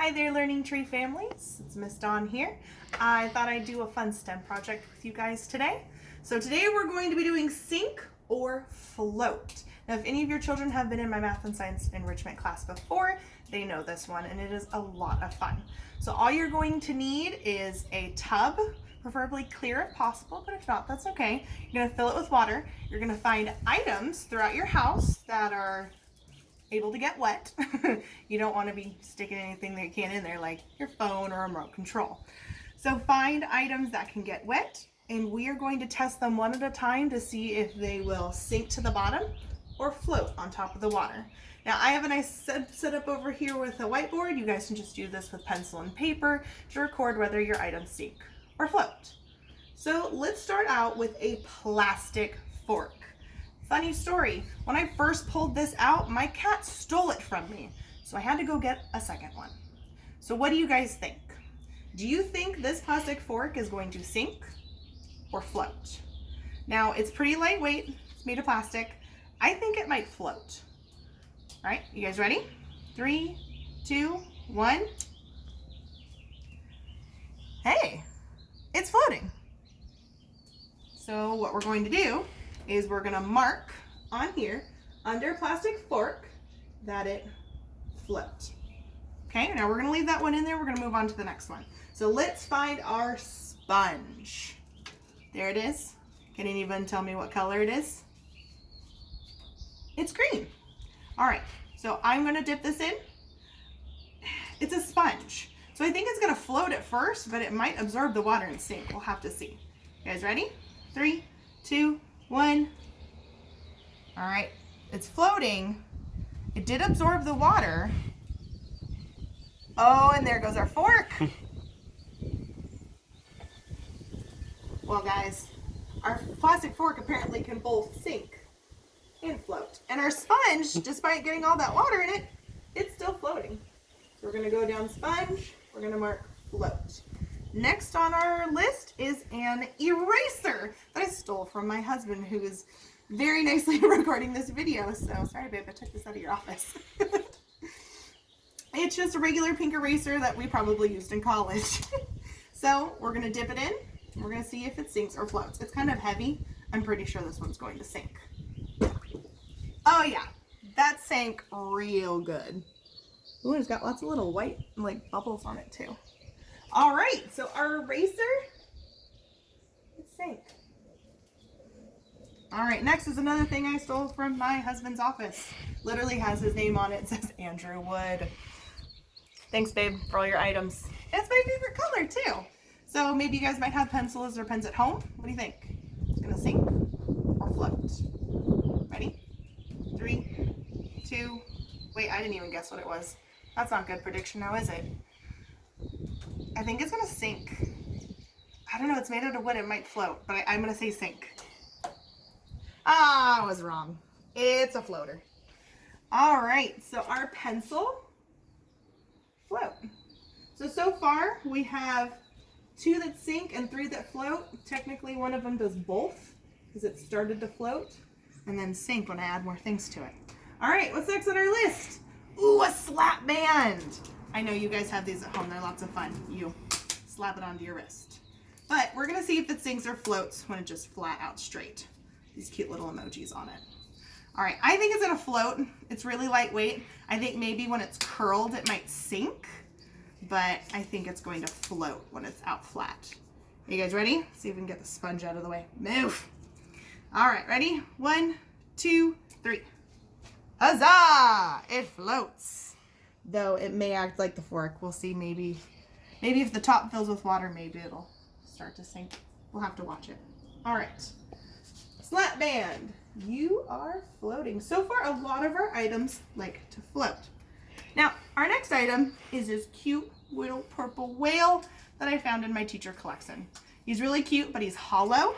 Hi there, Learning Tree families. It's Miss Dawn here. I thought I'd do a fun STEM project with you guys today. So today we're going to be doing sink or float. Now, if any of your children have been in my math and science enrichment class before, they know this one, and it is a lot of fun. So all you're going to need is a tub, preferably clear if possible, but if not, that's okay. You're gonna fill it with water. You're gonna find items throughout your house that are able to get wet. You don't want to be sticking anything that you can in there, like your phone or a remote control. So find items that can get wet, and we are going to test them one at a time to see if they will sink to the bottom or float on top of the water. Now I have a nice setup over here with a whiteboard. You guys can just do this with pencil and paper to record whether your items sink or float. So let's start out with a plastic fork. Funny story, when I first pulled this out, my cat stole it from me. So I had to go get a second one. So what do you guys think? Do you think this plastic fork is going to sink or float? Now it's pretty lightweight, it's made of plastic. I think it might float. All right, you guys ready? 3, 2, 1. Hey, it's floating. So what we're going to do is we're gonna mark on here under plastic fork that it float. Okay, now we're gonna leave that one in there. We're gonna move on to the next one. So let's find our sponge. There it is. Can anyone tell me what color it is? It's green. All right, so I'm gonna dip this in. It's a sponge. So I think it's gonna float at first, but it might absorb the water and sink. We'll have to see. You guys ready? 3, 2, 1. All right, it's floating. It did absorb the water. Oh, and there goes our fork. Well, guys, our plastic fork apparently can both sink and float. And our sponge, despite getting all that water in it, it's still floating. So we're gonna go down sponge, we're gonna mark float. Next on our list is an eraser that I stole from my husband, who is very nicely recording this video. So sorry, babe, I took this out of your office. It's just a regular pink eraser that we probably used in college. So we're gonna dip it in. We're gonna see if it sinks or floats. It's kind of heavy. I'm pretty sure this one's going to sink. Oh yeah, that sank real good. Ooh, it's got lots of little white like bubbles on it too. All right, so our eraser, it sank. All right, next is another thing I stole from my husband's office. Literally has his name on it. It says Andrew Wood. Thanks, babe, for all your items. It's my favorite color too. So maybe you guys might have pencils or pens at home. What do you think? It's gonna sink or float? Ready? 3, 2, wait, I didn't even guess what it was. That's not good prediction now, is it? I think it's gonna sink. I don't know, it's made out of wood, it might float, but I'm gonna say sink. Ah, I was wrong. It's a floater. All right, so our pencil, float. So far we have 2 that sink and 3 that float. Technically one of them does both because it started to float and then sink when I add more things to it. All right, what's next on our list? Ooh, a slap band. I know you guys have these at home. They're lots of fun. You slap it onto your wrist. But we're going to see if it sinks or floats when it's just flat out straight. These cute little emojis on it. All right, I think it's going to float. It's really lightweight. I think maybe when it's curled, it might sink. But I think it's going to float when it's out flat. Are you guys ready? See if we can get the sponge out of the way. Move. All right, ready? 1, 2, 3. Huzzah! It floats. Though it may act like the fork. We'll see. Maybe if the top fills with water, maybe it'll start to sink. We'll have to watch it. All right. Slap band. You are floating. So far, a lot of our items like to float. Now, our next item is this cute little purple whale that I found in my teacher collection. He's really cute, but he's hollow.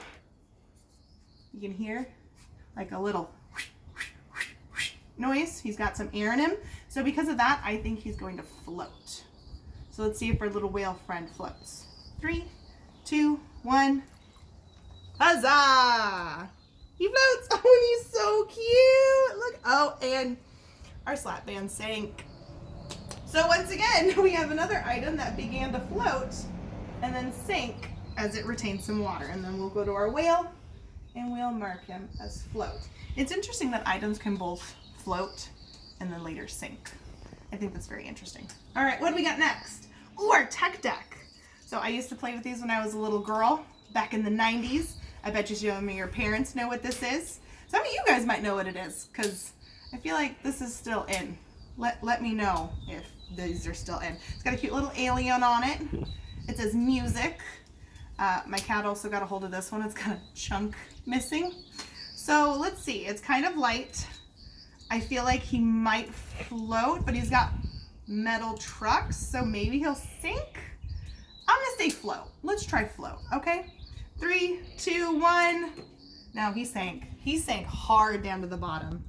You can hear like a little noise. He's got some air in him. So because of that, I think he's going to float. So let's see if our little whale friend floats. 3, 2, 1. Huzzah! He floats. Oh, and he's so cute. Look. Oh, and our slap band sank. So once again, we have another item that began to float and then sink as it retained some water. And then we'll go to our whale and we'll mark him as float. It's interesting that items can both float and then later sink. I think that's very interesting. All right, what do we got next? Ooh, our tech deck. So I used to play with these when I was a little girl back in the 90s. I bet you some of your parents know what this is. Some of you guys might know what it is because I feel like this is still in. Let me know if these are still in. It's got a cute little alien on it. It says music. My cat also got a hold of this one. It's got a chunk missing. So let's see. It's kind of light. I feel like he might float, but he's got metal trucks, so maybe he'll sink. I'm gonna say float. Let's try float, okay? 3, 2, 1. No, he sank. He sank hard down to the bottom.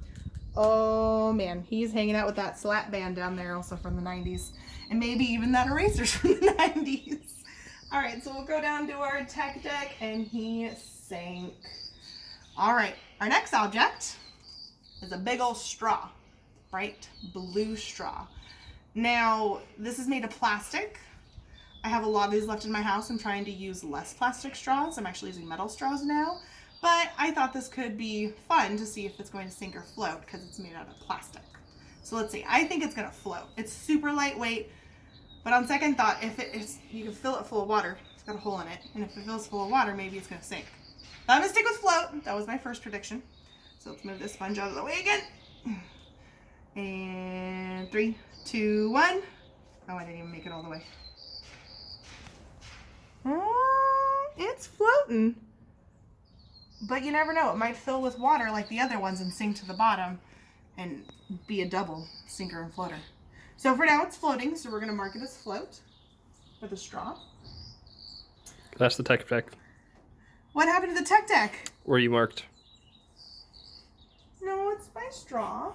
Oh man, he's hanging out with that slap band down there also from the 90s. And maybe even that eraser's from the 90s. All right, so we'll go down to our tech deck and he sank. All right, our next object is a big old straw, bright blue straw. Now, this is made of plastic. I have a lot of these left in my house. I'm trying to use less plastic straws. I'm actually using metal straws now. But I thought this could be fun to see if it's going to sink or float because it's made out of plastic. So let's see. I think it's going to float. It's super lightweight. But on second thought, if it is, you can fill it full of water. It's got a hole in it. And if it fills full of water, maybe it's going to sink. But I'm going to stick with float. That was my first prediction. So let's move this sponge out of the way again. And 3, 2, 1. Oh, I didn't even make it all the way. It's floating. But you never know. It might fill with water like the other ones and sink to the bottom and be a double sinker and floater. So for now it's floating, so we're going to mark it as float with a straw. That's the tech deck. What happened to the tech deck? Where you marked? No, it's my straw.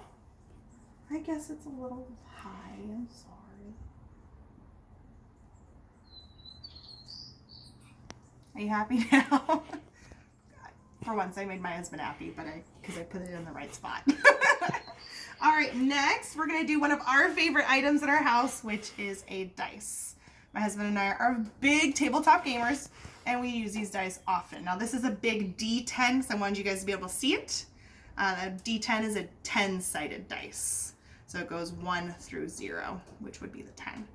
I guess it's a little high. I'm sorry. Are you happy now? For once, I made my husband happy, but because I put it in the right spot. All right, next we're gonna do one of our favorite items in our house, which is a dice. My husband and I are big tabletop gamers, and we use these dice often. Now this is a big D10, so I wanted you guys to be able to see it. A D10 is a 10-sided dice. So it goes 1 through 0, which would be the 10.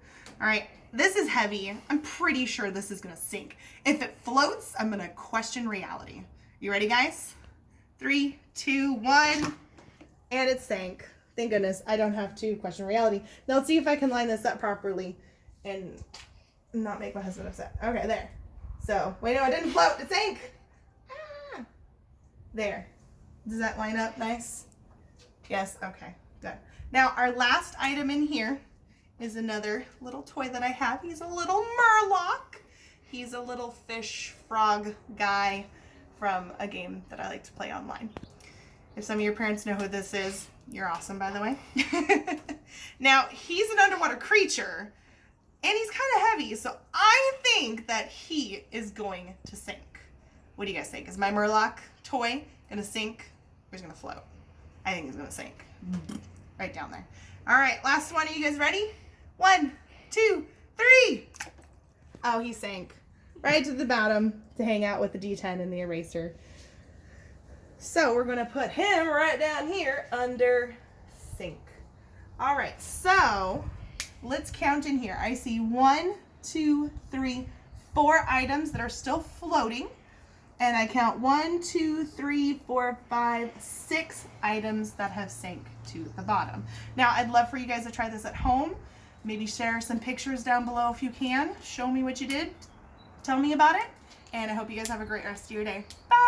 All right, this is heavy. I'm pretty sure this is gonna sink. If it floats, I'm gonna question reality. You ready, guys? 3, 2, 1, and it sank. Thank goodness I don't have to question reality. Now let's see if I can line this up properly and not make my husband upset. Okay, there. So, wait, no, it didn't float, it sank. Ah. There. Does that line up nice? Yes, okay, good. Now, our last item in here is another little toy that I have. He's a little Murloc. He's a little fish frog guy from a game that I like to play online. If some of your parents know who this is, you're awesome, by the way. Now, he's an underwater creature, and he's kind of heavy, so I think that he is going to sink. What do you guys think? Is my Murloc toy going to sink, or is he going to float? I think he's going to sink. Right down there. All right, last one. Are you guys ready? 1, 2, 3. Oh, he sank right to the bottom to hang out with the D10 and the eraser. So we're going to put him right down here under sink. All right, so let's count in here. I see 1, 2, 3, 4 items that are still floating. And I count 1, 2, 3, 4, 5, 6 items that have sank to the bottom. Now, I'd love for you guys to try this at home. Maybe share some pictures down below if you can. Show me what you did. Tell me about it. And I hope you guys have a great rest of your day. Bye!